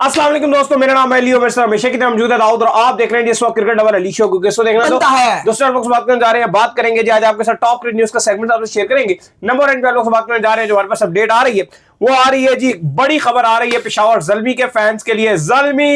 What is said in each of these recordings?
अस्सलाम वालेकुम दोस्तों, मेरा नाम है लियो मिर्जा। हमेशा की तरह मौजूद है दाऊद और आप देख रहे हैं जिस वक्त क्रिकेट लवर अली शो को किसको देखना तो दूसरे लोग से बात करने जा रहे हैं। बात करेंगे जी आज आपके साथ टॉप क्रिकेट न्यूज का सेगमेंट आपसे शेयर करेंगे। नंबर 1 पे लोग से बात करने जा रहे हैं, जो हमारे पास अपडेट आ रही है वो आ रही है जी, बड़ी खबर आ रही है पेशावर ज़ल्मी के फैंस के लिए। ज़ल्मी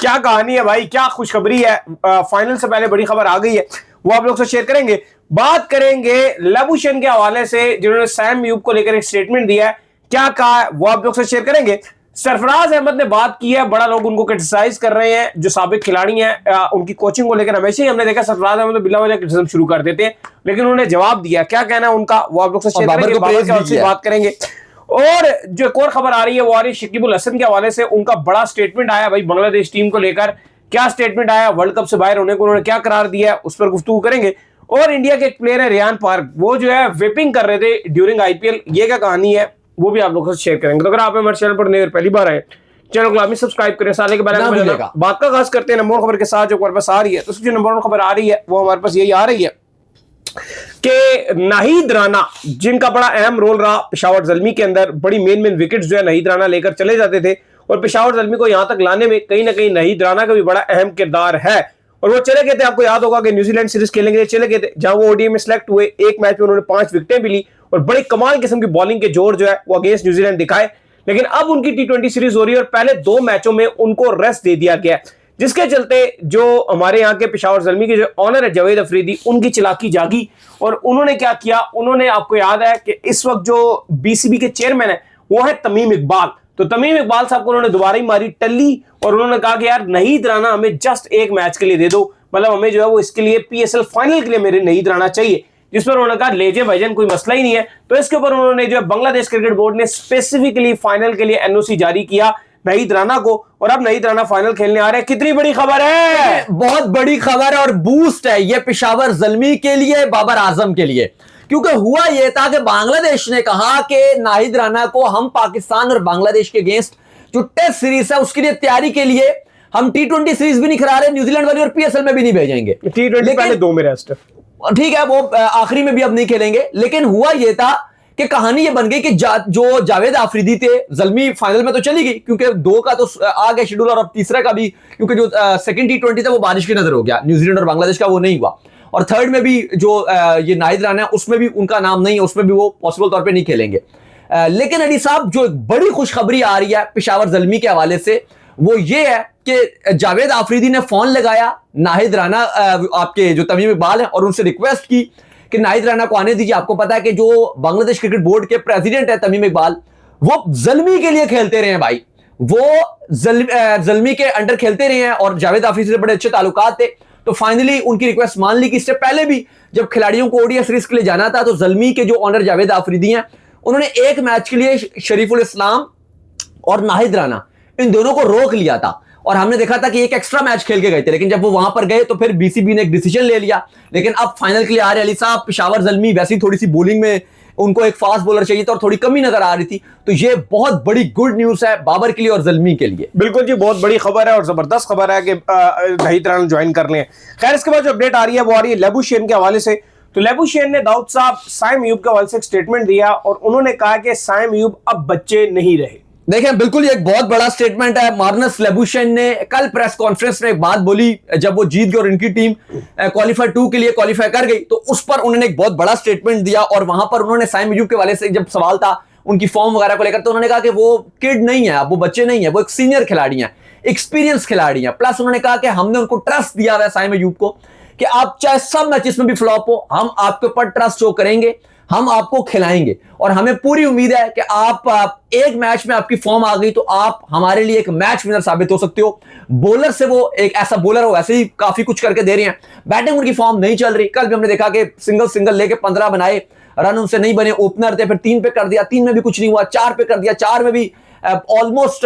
क्या कहानी है भाई, क्या खुशखबरी है। फाइनल से पहले बड़ी खबर आ गई है, वो आप लोग से शेयर करेंगे। बात करेंगे लबुशेन के हवाले से, जिन्होंने सैम यूब को लेकर एक स्टेटमेंट दिया है, क्या कहा है वो आप लोग से शेयर करेंगे। सरफराज अहमद ने बात की है, बड़ा लोग उनको क्रिटिसाइज कर रहे हैं, जो साबिक खिलाड़ी हैं। उनकी कोचिंग को लेकर हमेशा ही हमने देखा सरफराज अहमद तो बिला वजह क्रिटिसिज्म शुरू कर देते हैं, लेकिन उन्होंने जवाब दिया। क्या कहना है उनका वो आप लोग से शेयर करेंगे, बाबर के बात करेंगे। और जो एक और खबर आ रही है वो आ रही है शकीब उल हसन के हवाले से। उनका बड़ा स्टेटमेंट आया भाई बांग्लादेश टीम को लेकर। क्या स्टेटमेंट आया, वर्ल्ड कप से बाहर होने को उन्होंने क्या करार दिया, उस पर गुफ्तगू करेंगे। और इंडिया के एक प्लेयर है रेयान पार्क, वो जो है वेपिंग कर रहे थे ड्यूरिंग आईपीएल, ये क्या कहानी है वो भी आप लोगों से शेयर करेंगे। तो अगर आप हमारे चैनल पर नए और पहली बार आए, चैनल को सब्सक्राइब करें, साले के बारे में बात का खास करते हैं। नंबर खबर के साथ जो हमारे पास आ रही है, तो जो नंबर खबर आ रही है वो हमारे पास यही आ रही है कि नाहिद राना, जिनका बड़ा अहम रोल रहा पेशावर ज़ल्मी के अंदर, बड़ी मेन विकेट्स जो है नाहिद राना लेकर चले जाते थे, और पेशावर ज़ल्मी को यहां तक लाने में कहीं ना कहीं नाहिद राना का भी बड़ा अहम किरदार है। और वो चले गए थे, आपको याद होगा कि न्यूजीलैंड सीरीज खेलने के लिए चले गए थे, जहां वो ओडीआई में सिलेक्ट हुए। एक मैच में उन्होंने 5 विकेटें भी ली और बड़ी कमाल किस्म की बॉलिंग के जोर जो है वो अगेंस्ट न्यूजीलैंड दिखाए। लेकिन अब उनकी टी20 सीरीज हो रही है और पहले 2 मैचों में उनको रेस्ट दे दिया गया, जिसके चलते जो हमारे यहाँ के पेशावर ज़ल्मी के जो ऑनर है जावेद अफरीदी, उनकी चालाकी जागी और उन्होंने क्या किया। उन्होंने, आपको याद है कि इस वक्त जो बीसीबी के चेयरमैन है वो है तमीम इकबाल, तो तमीम इकबाल साहब को उन्होंने दोबारा ही मारी टल्ली और उन्होंने कहा कि यार नाहिद राना हमें जस्ट एक मैच के लिए दे दो, मतलब हमें जो है वो इसके लिए पीएसएल फाइनल के लिए मेरे नाहिद राना चाहिए। जिस पर उन्होंने कहा ले जे भाईजान, कोई मसला ही नहीं है। तो इसके ऊपर उन्होंने जो बांग्लादेश क्रिकेट बोर्ड ने स्पेसिफिकली फाइनल के लिए एनओसी जारी किया नाहिद राना को, और अब नाहिद राना फाइनल खेलने आ रहे हैं। कितनी बड़ी खबर है, बहुत बड़ी खबर है और बूस्ट है ये पेशावर ज़ल्मी के लिए, बाबर आजम के लिए। क्योंकि हुआ यह था कि बांग्लादेश ने कहा कि नाहिद राना को हम पाकिस्तान और बांग्लादेश के अगेंस्ट जो टेस्ट सीरीज है उसके लिए तैयारी के लिए हम टी20 सीरीज भी नहीं करा रहे, न्यूजीलैंड वाली, और पीएसएल में भी नहीं भेजेंगे। टी20 पहले 2 में रेस्ट, ठीक है, वो आखिरी में भी अब नहीं खेलेंगे। लेकिन हुआ यह था कि कहानी ये बन गई कि जो जावेद आफरीदी थे, ज़ल्मी फाइनल में तो चली गई क्योंकि 2 का तो आ गया शेड्यूल, और अब तीसरा का भी, क्योंकि जो सेकंड टी20 था वो बारिश की नजर हो गया, न्यूजीलैंड और बांग्लादेश का वो नहीं हुआ, और थर्ड में भी जो ये नाहिद राना है उसमें भी उनका नाम नहीं है, उसमें भी वो पॉसिबल तौर पर नहीं खेलेंगे। लेकिन अली साहब, जो एक बड़ी खुशखबरी आ रही है पेशावर ज़ल्मी के हवाले से वो ये है कि जावेद आफरीदी ने फोन लगाया नाहिद राना, आपके जो तमीम इकबाल है, और उनसे रिक्वेस्ट की कि नाहिद राना को आने दीजिए। आपको पता है कि जो बांग्लादेश क्रिकेट बोर्ड के प्रेसिडेंट है तमीम इकबाल, वो ज़ल्मी के लिए खेलते रहे हैं भाई, वो ज़ल्मी के अंडर खेलते रहे हैं और जावेद आफरीदी से बड़े अच्छे ताल्लुकात थे। तो फाइनली उनकी रिक्वेस्ट मान ली कि इससे पहले भी जब खिलाड़ियों को ओडीआई सीरीज के लिए जाना था तो ज़ल्मी के जो ऑनर जावेद आफरीदी हैं, उन्होंने एक मैच के लिए शरीफुल इस्लाम और नाहिद राना इन दोनों को रोक लिया था, और हमने देखा था कि एक एक्स्ट्रा मैच खेल के गए थे। लेकिन जब वो वहां पर गए तो फिर बीसीबी ने एक डिसीजन ले लिया। लेकिन अब फाइनल के लिए आ रहे अली साहब, पेशावर ज़ल्मी वैसे ही थोड़ी सी बॉलिंग में उनको एक फास्ट बॉलर चाहिए था और थोड़ी कमी नजर आ रही थी, तो ये बहुत बड़ी गुड न्यूज है बाबर के लिए और ज़ल्मी के लिए। बिल्कुल जी, बहुत बड़ी खबर है और जबरदस्त खबर है कि नाहिद राना ज्वाइन कर लें। खैर, इसके बाद जो अपडेट आ रही है वो आ रही है लबुशेन के हवाले से। तो लबुशेन ने दाऊद साहब सैम यूब के हवाले से एक स्टेटमेंट दिया और उन्होंने कहा कि सैम यूब अब बच्चे नहीं रहे। देखें, बिल्कुल ये एक बहुत बड़ा स्टेटमेंट है। मार्नस लबुशेन ने कल प्रेस कॉन्फ्रेंस में एक बात बोली जब वो जीत गए और इनकी टीम क्वालीफाई 2 के लिए क्वालीफाई कर गई, तो उस पर उन्होंने एक बहुत बड़ा स्टेटमेंट दिया। और वहां पर उन्होंने सैम यूब के वाले से जब सवाल था उनकी फॉर्म वगैरह को लेकर, तो उन्होंने कहा कि वो किड नहीं है, वो बच्चे नहीं है, वो एक सीनियर खिलाड़ी है, एक्सपीरियंस खिलाड़ी है। प्लस उन्होंने कहा कि हमने उनको ट्रस्ट दिया हुआ है सैम यूब को कि आप चाहे सब मैचेस में भी फ्लॉप हो, हम आपके ऊपर ट्रस्ट शो करेंगे, हम आपको खिलाएंगे, और हमें पूरी उम्मीद है कि आप एक मैच में आपकी फॉर्म आ गई तो आप हमारे लिए एक मैच विनर साबित हो सकते हो। बॉलर से वो एक ऐसा बॉलर हो, वैसे ही काफी कुछ करके दे रहे हैं। बैटिंग उनकी फॉर्म नहीं चल रही, कल भी हमने देखा कि सिंगल लेके 15 बनाए, रन उनसे नहीं बने, ओपनर थे, फिर 3 पे कर दिया, 3 में भी कुछ नहीं हुआ, 4 पे कर दिया, 4 में भी ऑलमोस्ट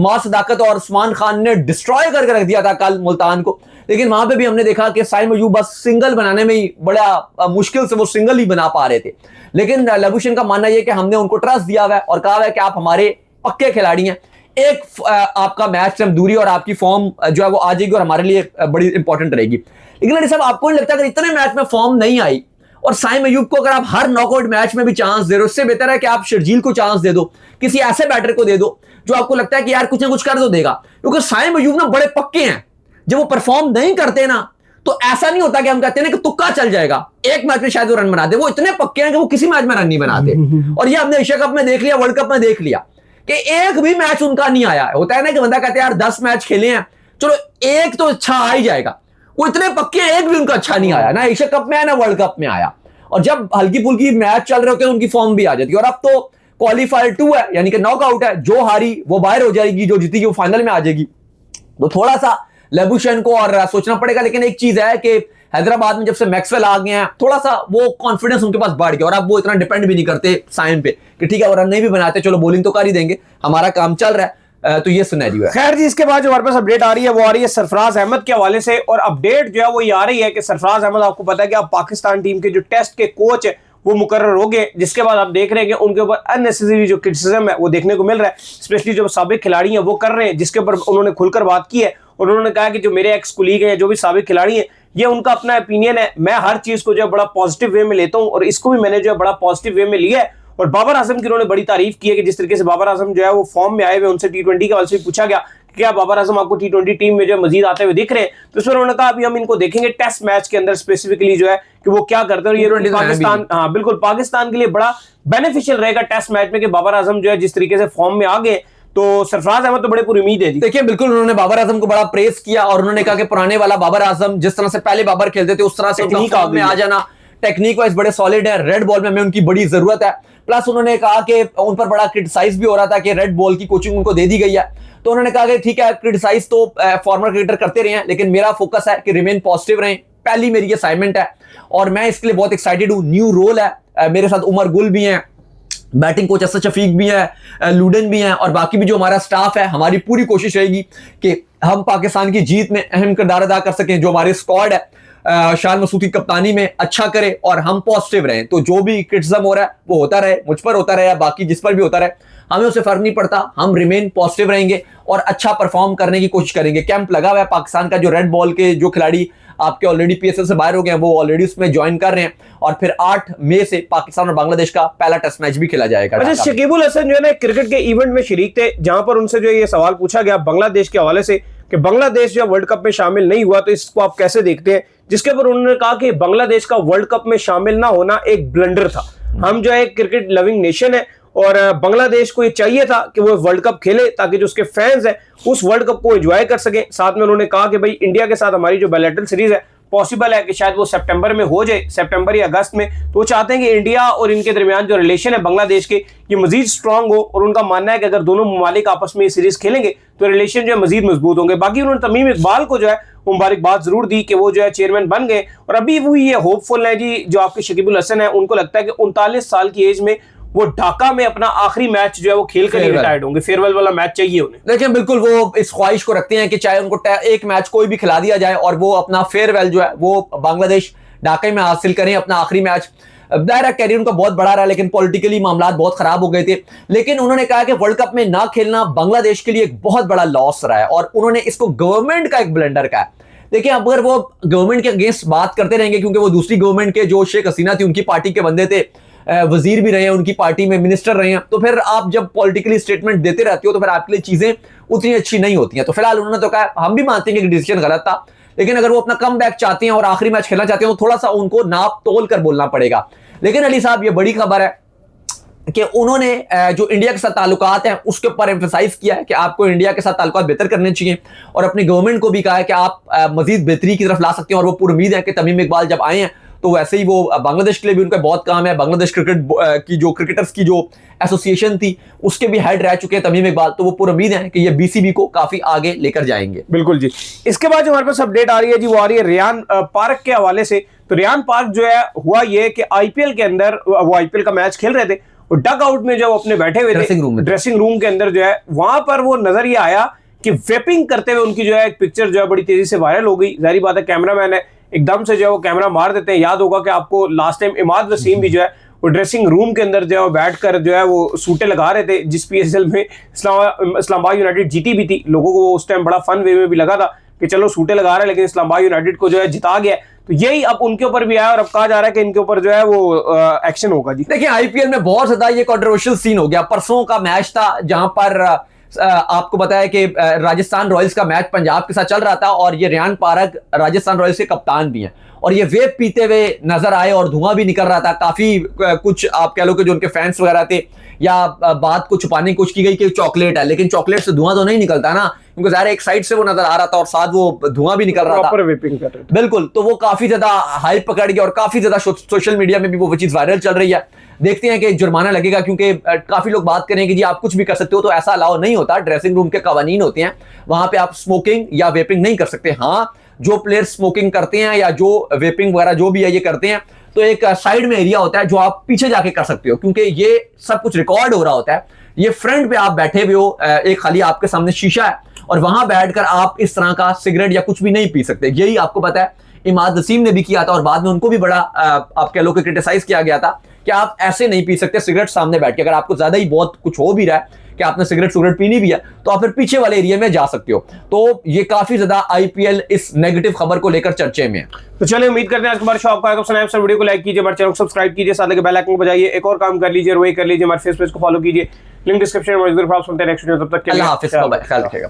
मां सदाकत और उस्मान खान ने डिस्ट्रॉय करके रख दिया था कल मुल्तान को। लेकिन वहां पे भी हमने देखा कि सैम यूब बस सिंगल बनाने में ही बड़ा मुश्किल से वो सिंगल ही बना पा रहे थे। लेकिन लबुशेन का मानना यह कि हमने उनको ट्रस्ट दिया हुआ है और कहा है कि आप हमारे पक्के खिलाड़ी हैं, एक आपका मैच से दूरी और आपकी फॉर्म जो है वो आ जाएगी और हमारे लिए बड़ी इंपॉर्टेंट रहेगी। लेकिन साहब, आपको नहीं लगता अगर इतने मैच में फॉर्म नहीं आई और साइम अयूब को अगर आप हर नॉकआउट मैच में भी चांस दे रहे हो, उससे बेहतर है कि आप शर्जील को चांस दे दो, किसी ऐसे बैटर को दे दो जो आपको लगता है कि यार कुछ ना कुछ कर तो देगा। क्योंकि साइम अयूब ना बड़े पक्के हैं, जब वो परफॉर्म नहीं करते ना तो ऐसा नहीं होता कि हम कहते हैं कि तुक्का चल जाएगा, एक मैच में शायद वो रन बना दे। वो इतने पक्के हैं कि वो किसी मैच में रन नहीं बनाते। और ये हमने एशिया कप में देख लिया, वर्ल्ड कप में देख लिया कि एक भी मैच उनका नहीं आया। होता है ना कि बंदा कहते हैं यार 10 मैच खेले हैं, चलो एक तो अच्छा आ ही जाएगा। वो इतने पक्के हैं, एक भी उनका अच्छा नहीं आया, ना एशिया कप में आया ना वर्ल्ड कप में आया। और जब हल्की फुल्की मैच चल रहे होते हैं उनकी फॉर्म भी आ जाती है। और अब तो क्वालिफायर 2 है, यानी कि नॉकआउट है, जो हारी वो बाहर हो जाएगी, जो जीती वो फाइनल में आ जाएगी। तो थोड़ा सा लेबुशेन को और सोचना पड़ेगा। लेकिन एक चीज है कि हैदराबाद में जब से मैक्सवेल आ गए हैं, थोड़ा सा वो कॉन्फिडेंस उनके पास बढ़ गया और अब वो इतना डिपेंड भी नहीं करते साइम पे कि ठीक है वो रन नहीं भी बनाते, चलो बॉलिंग तो कर ही देंगे, हमारा काम चल रहा है। तो ये सिनेरियो है। खैर जी, इसके बाद जो हमारे पास अपडेट आ रही है वो आ रही है सरफराज अहमद के हवाले से। और अपडेट जो है वो ये आ रही है कि सरफराज अहमद, आपको पता है कि आप पाकिस्तान टीम के जो टेस्ट के कोच है वो मुकर्रर हो गए, जिसके बाद आप देख रहे हैं कि उनके ऊपर अननेसेसरी जो क्रिटिसिज्म है वो देखने को मिल रहा है, स्पेशली जो साबिक खिलाड़ी हैं वो कर रहे हैं, जिसके ऊपर उन्होंने खुलकर बात की है। और उन्होंने कहा कि जो मेरे एक्स कुलीग हैं, जो भी साबिक खिलाड़ी हैं, ये उनका अपना ओपिनियन है, मैं हर चीज को जो है बड़ा पॉजिटिव वे में लेता हूं और इसको भी मैंने जो है बड़ा पॉजिटिव वे में लिया है। और बाबर आजम की उन्होंने बड़ी तारीफ की है कि जिस तरीके से बाबर आजम जो है वो फॉर्म में आए हुए, उनसे T20 के हवाले से पूछा गया कि क्या बाबर आजम आपको T20 टीम में जो मजीद आते हुए दिख रहे हैं, तो उसमें उन्होंने कहा अभी हम इनको देखेंगे टेस्ट मैच के अंदर स्पेसिफिकली जो है कि वो क्या करते हैं। और ये पाकिस्तान, हाँ बिल्कुल, पाकिस्तान के लिए बड़ा बेनिफिशियल रहेगा टेस्ट मैच में कि बाबर आजम जो है जिस तरीके से फॉर्म में आ गए। तो सरफराज अहमद तो बड़े पूरी उम्मीद है जी। देखिए बिल्कुल, उन्होंने बाबर आजम को बड़ा प्रेस किया और उन्होंने कहा कि पुराने वाला बाबर आजम जिस तरह से पहले बाबर खेलते थे उस तरह से टेक्निक में आ जाना, टेक्निक वाइज बड़े सॉलिड है, रेड बॉल में हमें उनकी बड़ी जरूरत है। प्लस उन्होंने कहा कि उन पर बड़ा क्रिटिसाइज भी हो रहा था कि रेड बॉल की कोचिंग उनको दे दी गई है। तो उन्होंने कहा कि ठीक है, क्रिटिसाइज तो फॉर्मर क्रिकेटर करते रहे हैं, लेकिन मेरा फोकस है कि रिमेन पॉजिटिव रहें, पहली मेरी असाइनमेंट है और मैं इसके लिए बहुत एक्साइटेड हूं। न्यू रोल है, मेरे साथ उमर गुल भी हैं, बैटिंग कोच असद शफीक भी है, लूडन भी हैं और बाकी भी जो हमारा स्टाफ है। हमारी पूरी कोशिश रहेगी कि हम पाकिस्तान की जीत में अहम किरदार अदा कर सकें। जो हमारे स्क्वाड है शान मसूद की कप्तानी में अच्छा करे और हम पॉजिटिव रहें। तो जो भी क्रिटिसिज्म हो रहा है वो होता रहे, मुझ पर होता रहे या बाकी जिस पर भी होता रहे, हमें उससे फर्क नहीं पड़ता। हम रिमेन पॉजिटिव रहेंगे और अच्छा परफॉर्म करने की कोशिश करेंगे। कैंप लगा हुआ है पाकिस्तान का, जो रेड बॉल के जो खिलाड़ी आपके ऑलरेडी PSL से बाहर हो गए हैं वो ऑलरेडी उसमें ज्वाइन कर रहे हैं। और फिर 8 मई से पाकिस्तान और बांग्लादेश का पहला टेस्ट मैच भी खेला जाएगा। अच्छा, शकीबुल हसन जो है ना क्रिकेट के इवेंट में शरीक थे, जहां पर उनसे जो ये सवाल पूछा गया बांग्लादेश के हवाले से कि बांग्लादेश जो वर्ल्ड कप में शामिल नहीं हुआ तो इसको आप कैसे देखते हैं, जिसके ऊपर उन्होंने कहा कि बांग्लादेश का वर्ल्ड कप में शामिल ना होना एक ब्लंडर था। हम जो है क्रिकेट लविंग नेशन है और बांग्लादेश को ये चाहिए था कि वो वर्ल्ड कप खेले ताकि जो उसके फैंस हैं उस वर्ल्ड कप को एंजॉय कर सकें। साथ में उन्होंने कहा कि भाई इंडिया के साथ हमारी जो बायलैटरल सीरीज है पॉसिबल है कि शायद वो सितंबर में हो जाए, सितंबर या अगस्त में। तो वो चाहते हैं कि इंडिया और इनके दरमियान जो रिलेशन है बांग्लादेश के ये मजीद स्ट्रांग हो और उनका मानना है कि अगर दोनों ममालिक आपस में ये सीरीज खेलेंगे तो रिलेशन जो है मजीद मजबूत होंगे। बाकी उन्होंने तमीम इकबाल को जो है मुबारकबाद जरूर दी कि वो जो है चेयरमैन बन गए और अभी वो ये होपफुल है जी। जो आपके शकीबुल हसन है उनको लगता है कि 39 साल की एज में वो ढाका में अपना आखिरी मैच जो है वो खेल कर रिटायर्ड होंगे, फेयरवेल वाला मैच चाहिए उन्हें। लेकिन बिल्कुल वो इस ख्वाहिश को रखते हैं कि चाहे उनको एक मैच कोई भी खिला दिया जाए और वो अपना फेयरवेल जो है वो बांग्लादेश ढाका में हासिल करें, अपना आखिरी मैच। दायरा कैरियर उनका बहुत बड़ा रहा, लेकिन पॉलिटिकली मामला बहुत खराब हो गए थे। लेकिन उन्होंने कहा कि वर्ल्ड कप में ना खेलना बांग्लादेश के लिए एक बहुत बड़ा लॉस रहा है और उन्होंने इसको गवर्नमेंट का एक ब्लंडर कहा। देखिए, अब अगर वो गवर्नमेंट के अगेंस्ट बात करते रहेंगे, क्योंकि वो दूसरी गवर्नमेंट के जो शेख हसीना थी उनकी पार्टी के बंदे थे, वजीर भी रहे हैं उनकी पार्टी में, मिनिस्टर रहे हैं, तो फिर आप जब पॉलिटिकली स्टेटमेंट देते रहते हो तो फिर आपके लिए चीजें उतनी अच्छी नहीं होती हैं। तो फिलहाल उन्होंने तो कहा हम भी मानते हैं कि डिसीजन गलत था, लेकिन अगर वो अपना कम बैक चाहते हैं और आखिरी मैच खेलना चाहते हैं तो थोड़ा सा उनको नाप तोल कर बोलना पड़ेगा। लेकिन अली साहब, ये बड़ी खबर है कि उन्होंने जो इंडिया के साथ ताल्लुकात हैं उसके ऊपर एम्फसाइज किया है कि आपको इंडिया के साथ ताल्लुकात बेहतर करने चाहिए और अपनी गवर्नमेंट को भी कहा है कि आप मजीद बेहतरी की तरफ ला सकते हैं। और वो पूरी उम्मीद है कि तमीम इकबाल जब आए हैं तो वैसे ही वो बांग्लादेश के लिए भी उनका बहुत काम है। बांग्लादेश क्रिकेट की जो क्रिकेटर्स की जो एसोसिएशन थी उसके भी हेड रह चुके हैं तमीम इकबाल, तो वो पूरी उम्मीद है कि ये BCB को काफी आगे लेकर जाएंगे। बिल्कुल जी। इसके बाद जो हमारे पास अपडेट आ रही है जी वो आ रही है रियान पार्क के हवाले से। तो रियान पार्क जो है हुआ ये कि IPL के अंदर वो IPL का मैच खेल रहे थे और डग आउट में जो अपने बैठे हुए थे ड्रेसिंग रूम के अंदर जो है वहां पर वो नजर ये आया कि वेपिंग करते हुए उनकी जो है एक पिक्चर जो है बड़ी तेजी से वायरल हो गई। जाहिर बात है कैमरामैन है, एकदम से जो है वो कैमरा मार देते हैं। याद होगा कि आपको लास्ट टाइम इमाद वसीम भी जो है वो ड्रेसिंग रूम के अंदर जो है बैठ कर जो है वो सूटे लगा रहे थे, जिस PSL में इस्लामाबाद यूनाइटेड जीती भी थी। लोगों को उस टाइम बड़ा फन वे में भी लगा था कि चलो सूटे लगा रहे हैं, लेकिन इस्लामाबाद यूनाइटेड को जो है जिता गया। तो यही अब उनके ऊपर भी आया और अब कहा जा रहा है कि इनके ऊपर जो है वो एक्शन होगा जी। देखिए आईपीएल में बहुत ज्यादा ये कंट्रोवर्शियल सीन हो गया। परसों का मैच था जहां पर आपको बताया कि राजस्थान रॉयल्स का मैच पंजाब के साथ चल रहा था और ये रियान पारक राजस्थान रॉयल्स के कप्तान भी हैं और ये वेप पीते हुए नजर आए और धुआं भी निकल रहा था। काफी कुछ आप कह लो कि जो उनके फैंस वगैरह थे या बात को छुपाने की कोशिश की गई कि चॉकलेट है, लेकिन चॉकलेट से धुआं तो नहीं निकलता ना, क्योंकि ज़ाहिर एक साइड से वो नजर आ रहा था और साथ वो धुआं भी निकल रहा था। वेपिंग कर रहे थे। बिल्कुल, तो वो काफी ज्यादा हाइप पकड़ गया और काफी ज्यादा सोशल मीडिया में भी वो चीज वायरल चल रही है। देखते हैं कि जुर्माना लगेगा, क्योंकि काफी लोग बात करें कि जी आप कुछ भी कर सकते हो, तो ऐसा अलाउ नहीं होता। ड्रेसिंग रूम के कवानीन होते हैं, वहां पे आप स्मोकिंग या वेपिंग नहीं कर सकते। हाँ, जो प्लेयर स्मोकिंग करते हैं या जो वेपिंग वगैरह जो भी है ये करते हैं, तो एक साइड में एरिया होता है जो आप पीछे जाके कर सकते हो, क्योंकि ये सब कुछ रिकॉर्ड हो रहा होता है। ये फ्रंट पे आप बैठे हुए हो, एक खाली आपके सामने शीशा है और वहां बैठकर आप इस तरह का सिगरेट या कुछ भी नहीं पी सकते। यही आपको पता है इमाद वसीम ने भी किया था और बाद में उनको भी बड़ा आप कह लो कि क्रिटिसाइज किया गया था कि आप ऐसे नहीं पी सकते सिगरेट सामने बैठ के। अगर आपको ज्यादा ही बहुत कुछ हो भी रहा है कि आपने सिगरेट पीनी भी है, तो आप फिर पीछे वाले एरिया में जा सकते हो। तो ये काफी ज्यादा आईपीएल इस नेगेटिव खबर को लेकर चर्चे में है। तो चलिए, उम्मीद करते हैं आज हमारे शो आपको आएगा पसंद आए। तो वीडियो को लाइक कीजिए, हमारे चैनल को सब्सक्राइब कीजिए, साथ लगे बेल आइकन को बजाइए। एक और काम कर लीजिए, वही कर लीजिए, हमारे फेस पेज को फॉलो कीजिए, लिंक डिस्क्रिप्शन में मौजूद है। आप सुनते हैं नेक्स्ट वीडियो, तब तक के लिए अल्लाह हाफिज़, ख्याल रखिएगा।